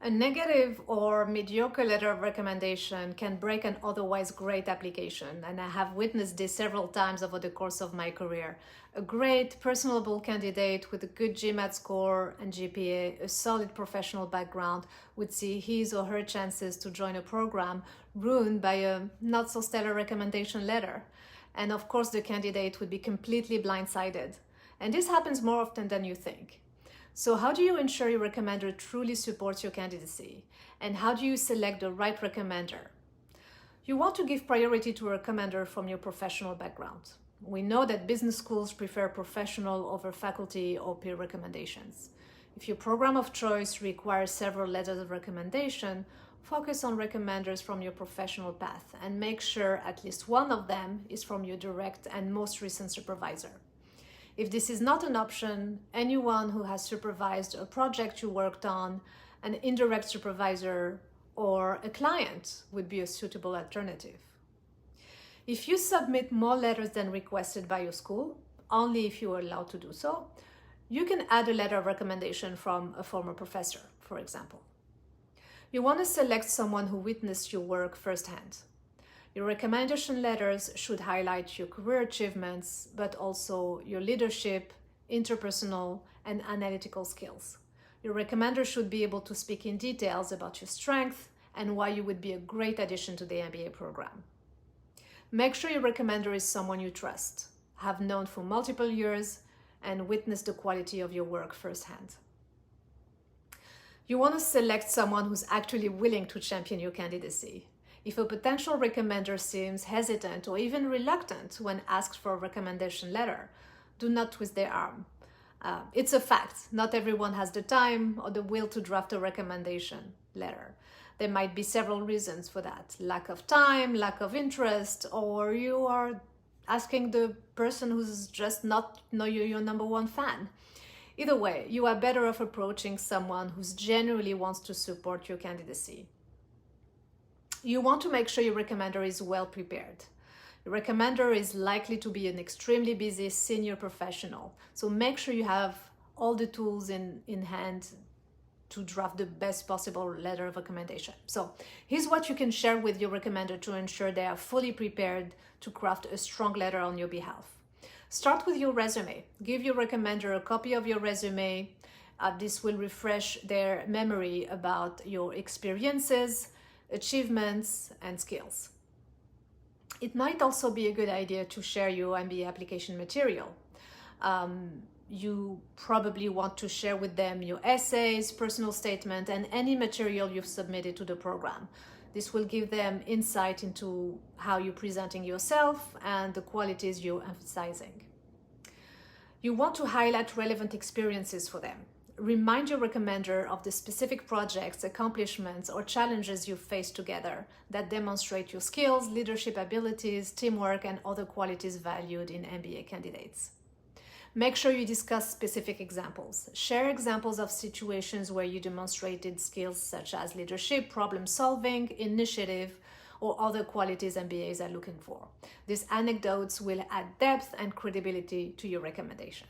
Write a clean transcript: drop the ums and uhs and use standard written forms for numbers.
A negative or mediocre letter of recommendation can break an otherwise great application, and I have witnessed this several times over the course of my career. A great, personable candidate with a good GMAT score and GPA, a solid professional background, would see his or her chances to join a program ruined by a not-so-stellar recommendation letter. And of course, the candidate would be completely blindsided. And this happens more often than you think. So how do you ensure your recommender truly supports your candidacy? And how do you select the right recommender? You want to give priority to a recommender from your professional background. We know that business schools prefer professional over faculty or peer recommendations. If your program of choice requires several letters of recommendation, focus on recommenders from your professional path and make sure at least one of them is from your direct and most recent supervisor. If this is not an option, anyone who has supervised a project you worked on, an indirect supervisor, or a client would be a suitable alternative. If you submit more letters than requested by your school, only if you are allowed to do so, you can add a letter of recommendation from a former professor, for example. You want to select someone who witnessed your work firsthand. Your recommendation letters should highlight your career achievements, but also your leadership, interpersonal, and analytical skills. Your recommender should be able to speak in details about your strengths and why you would be a great addition to the MBA program. Make sure your recommender is someone you trust, have known for multiple years, and witnessed the quality of your work firsthand. You want to select someone who's actually willing to champion your candidacy. If a potential recommender seems hesitant or even reluctant when asked for a recommendation letter, do not twist their arm. It's a fact. Not everyone has the time or the will to draft a recommendation letter. There might be several reasons for that. Lack of time, lack of interest, or you are asking the person who's just not your number one fan. Either way, you are better off approaching someone who genuinely wants to support your candidacy. You want to make sure your recommender is well prepared. Your recommender is likely to be an extremely busy senior professional, so make sure you have all the tools in hand to draft the best possible letter of recommendation. So here's what you can share with your recommender to ensure they are fully prepared to craft a strong letter on your behalf. Start with your resume. Give your recommender a copy of your resume. This will refresh their memory about your experiences, achievements, and skills. It might also be a good idea to share your MBA application material. You probably want to share with them your essays, personal statement, and any material you've submitted to the program. This will give them insight into how you're presenting yourself and the qualities you're emphasizing. You want to highlight relevant experiences for them. Remind your recommender of the specific projects, accomplishments, or challenges you've faced together that demonstrate your skills, leadership abilities, teamwork, and other qualities valued in MBA candidates. Make sure you discuss specific examples. Share examples of situations where you demonstrated skills such as leadership, problem solving, initiative, or other qualities MBAs are looking for. These anecdotes will add depth and credibility to your recommendation.